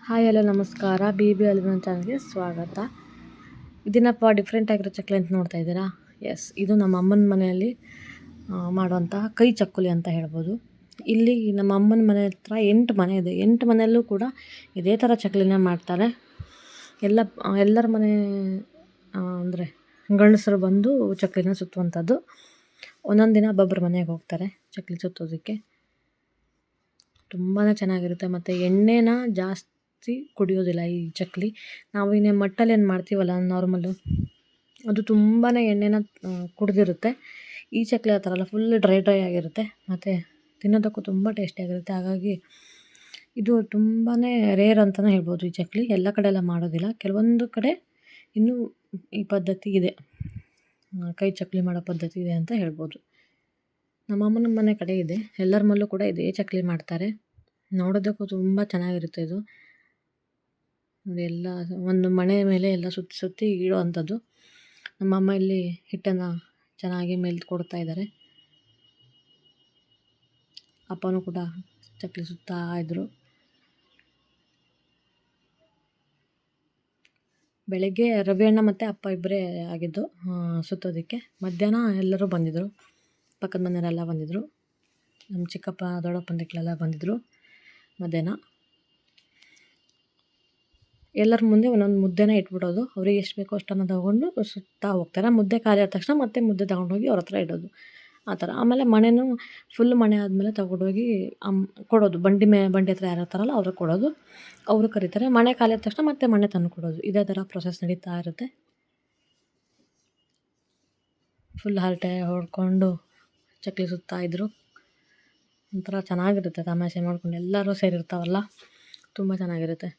Hi hello ನಮಸ್ಕಾರ. B B ಅಲ್ವಿನ ಚಾನಲ್ಗೆ ಸ್ವಾಗತ. ಇದನ್ನಪ್ಪ ಡಿಫ್ರೆಂಟ್ ಆಗಿರೋ ಚಕ್ಕಲಿ ಅಂತ ನೋಡ್ತಾ ಇದ್ದೀರಾ. ಎಸ್, ಇದು ನಮ್ಮ ಅಮ್ಮನ ಮನೆಯಲ್ಲಿ ಮಾಡುವಂತಹ ಕೈ ಚಕ್ಕುಲಿ ಅಂತ ಹೇಳ್ಬೋದು. ಇಲ್ಲಿ ನಮ್ಮ ಅಮ್ಮನ ಮನೆ ಹತ್ರ 8 ಮನೆ ಇದೆ. 8 ಮನೆಯಲ್ಲೂ ಕೂಡ ಇದೇ ಥರ ಚಕ್ಕಲಿನ ಮಾಡ್ತಾರೆ. ಎಲ್ಲರ ಮನೆ ಅಂದರೆ ಗಂಡಸರು ಬಂದು ಚಕ್ಕಲಿನ ಸುತ್ತುವಂಥದ್ದು. ಒಂದೊಂದು ದಿನ ಒಬ್ಬೊಬ್ಬರ ಮನೆಗೆ ಹೋಗ್ತಾರೆ ಚಕ್ಕಲಿ ಸುತ್ತೋದಕ್ಕೆ. ತುಂಬಾ ಚೆನ್ನಾಗಿರುತ್ತೆ. ಮತ್ತು ಎಣ್ಣೆನ ಜಾಸ್ತಿ ಕುಡಿಯೋದಿಲ್ಲ ಈ ಚಕ್ಕಲಿ. ನಾವು ಇನ್ನೇ ಮಟ್ಟಲ್ಲಿ ಏನು ಮಾಡ್ತೀವಲ್ಲ ನಾರ್ಮಲ್ಲು, ಅದು ತುಂಬಾ ಎಣ್ಣೆನ ಕುಡಿದಿರುತ್ತೆ. ಈ ಚಕ್ಕಲಿ ಆ ಥರ ಅಲ್ಲ, ಫುಲ್ ಡ್ರೈ ಆಗಿರುತ್ತೆ. ಮತ್ತು ತಿನ್ನೋದಕ್ಕೂ ತುಂಬ ಟೇಸ್ಟಿಯಾಗಿರುತ್ತೆ. ಹಾಗಾಗಿ ಇದು ತುಂಬಾ ರೇರ್ ಅಂತಲೇ ಹೇಳ್ಬೋದು. ಈ ಚಕ್ಕಲಿ ಎಲ್ಲ ಕಡೆ ಎಲ್ಲ ಮಾಡೋದಿಲ್ಲ, ಕೆಲವೊಂದು ಕಡೆ ಇನ್ನೂ ಈ ಪದ್ಧತಿ ಇದೆ, ಕೈ ಚಕ್ಕಲಿ ಮಾಡೋ ಪದ್ಧತಿ ಇದೆ ಅಂತ ಹೇಳ್ಬೋದು. ನಮ್ಮ ಅಮ್ಮನ ಮನೆ ಕಡೆ ಇದೆ, ಎಲ್ಲರ ಮನೆಯಲ್ಲೂ ಕೂಡ ಇದೇ ಚಕ್ಕಲಿ ಮಾಡ್ತಾರೆ. ನೋಡೋದಕ್ಕೂ ತುಂಬ ಚೆನ್ನಾಗಿರುತ್ತೆ ಇದು. ಎಲ್ಲ ಒಂದು ಮಣೆ ಮೇಲೆ ಎಲ್ಲ ಸುತ್ತಿ ಇಡುವಂಥದ್ದು. ನಮ್ಮಮ್ಮ ಇಲ್ಲಿ ಹಿಟ್ಟನ್ನು ಚೆನ್ನಾಗಿ ಕೊಡ್ತಾ ಇದ್ದಾರೆ. ಅಪ್ಪನೂ ಕೂಡ ಚಕ್ಕಲಿ ಸುತ್ತಾ ಇದ್ದರು. ಬೆಳಗ್ಗೆ ರವಿ ಅಣ್ಣ ಮತ್ತು ಅಪ್ಪ ಇಬ್ಬರೇ ಆಗಿದ್ದು ಸುತ್ತೋದಕ್ಕೆ. ಮಧ್ಯಾಹ್ನ ಎಲ್ಲರೂ ಬಂದಿದ್ದರು, ಪಕ್ಕದ ಮನೆಯವರೆಲ್ಲ ಬಂದಿದ್ದರು. ನಮ್ಮ ಚಿಕ್ಕಪ್ಪ ದೊಡ್ಡಪ್ಪನ ಮಕ್ಕಳೆಲ್ಲ ಬಂದಿದ್ದರು. ಮಧ್ಯಾಹ್ನ ಎಲ್ಲರ ಮುಂದೆ ಒಂದೊಂದು ಮುದ್ದೆನ ಇಟ್ಬಿಡೋದು. ಅವ್ರಿಗೆ ಎಷ್ಟು ಬೇಕೋ ಅಷ್ಟನ್ನು ತೊಗೊಂಡು ಸುತ್ತಾ ಹೋಗ್ತಾರೆ. ಮುದ್ದೆ ಖಾಲಿ ಆದ ತಕ್ಷಣ ಮತ್ತೆ ಮುದ್ದೆ ತೊಗೊಂಡೋಗಿ ಅವ್ರ ಹತ್ರ ಇಡೋದು, ಆ ಥರ. ಆಮೇಲೆ ಮಣೆನೂ ಫುಲ್ ಮಣೆ ಆದಮೇಲೆ ತೊಗೊಂಡೋಗಿ ಕೊಡೋದು. ಬಂಡಿ ಹತ್ರ ಯಾರು ಇರ್ತಾರಲ್ಲ ಅವ್ರಿಗೆ ಕೊಡೋದು. ಅವರು ಕರೀತಾರೆ. ಮಣೆ ಖಾಲಿ ಆದ ತಕ್ಷಣ ಮತ್ತೆ ಮಣೆ ತಂದು ಕೊಡೋದು. ಇದೇ ಥರ ಪ್ರೊಸೆಸ್ ನಡೀತಾ ಇರುತ್ತೆ. ಫುಲ್ ಹರಟೆ ಹೊಡ್ಕೊಂಡು ಚಕ್ಕಲಿ ಸುತ್ತಾಯಿದ್ರು. ಒಂಥರ ಚೆನ್ನಾಗಿರುತ್ತೆ, ತಮಾಷೆ ಮಾಡ್ಕೊಂಡು ಎಲ್ಲರೂ ಸೇರಿರ್ತಾವಲ್ಲ, ತುಂಬ ಚೆನ್ನಾಗಿರುತ್ತೆ.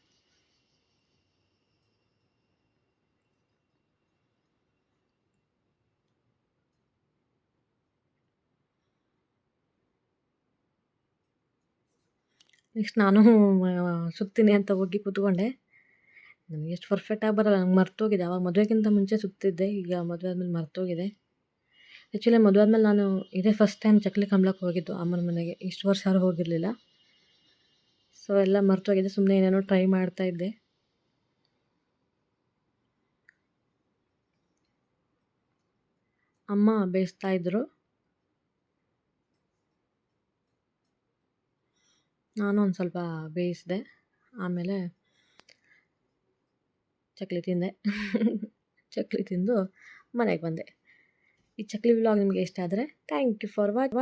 ನೆಕ್ಸ್ಟ್ ನಾನು ಸುತ್ತೀನಿ ಅಂತ ಹೋಗಿ ಕೂತ್ಕೊಂಡೆ. ನನಗೆ ಎಷ್ಟು ಪರ್ಫೆಕ್ಟಾಗಿ ಬರೋಲ್ಲ, ನಂಗೆ ಮರ್ತೋಗಿದೆ. ಆವಾಗ ಮದುವೆಗಿಂತ ಮುಂಚೆ ಸುತ್ತಿದ್ದೆ, ಈಗ ಮದುವೆ ಆದಮೇಲೆ ಮರ್ತೋಗಿದೆ. ಆ್ಯಕ್ಚುಲಿ ಮದುವೆ ಆದಮೇಲೆ ನಾನು ಇದೇ ಫಸ್ಟ್ ಟೈಮ್ ಚಕ್ಕಲಿ ಕಂಬ್ಳಕ್ಕೆ ಹೋಗಿದ್ದು ಅಮ್ಮನ ಮನೆಗೆ. ಇಷ್ಟು ವರ್ಷ ಯಾರು ಹೋಗಿರಲಿಲ್ಲ. ಸೊ ಎಲ್ಲ ಮರ್ತೋಗಿದೆ, ಸುಮ್ಮನೆ ಏನೇನೋ ಟ್ರೈ ಮಾಡ್ತಾಯಿದ್ದೆ. ಅಮ್ಮ ಬೇಯಿಸ್ತಾಯಿದ್ರು, ನಾನು ಒಂದು ಸ್ವಲ್ಪ ಬೇಯಿಸಿದೆ. ಆಮೇಲೆ ಚಕ್ಕಲಿ ತಿಂದೆ. ಚಕ್ಕಲಿ ತಿಂದು ಮನೆಗೆ ಬಂದೆ. ಈ ಚಕ್ಕಲಿ ವ್ಲಾಗ್ ನಿಮಗೆ ಇಷ್ಟ ಆದರೆ ಥ್ಯಾಂಕ್ ಯು ಫಾರ್ ವಾಚ್.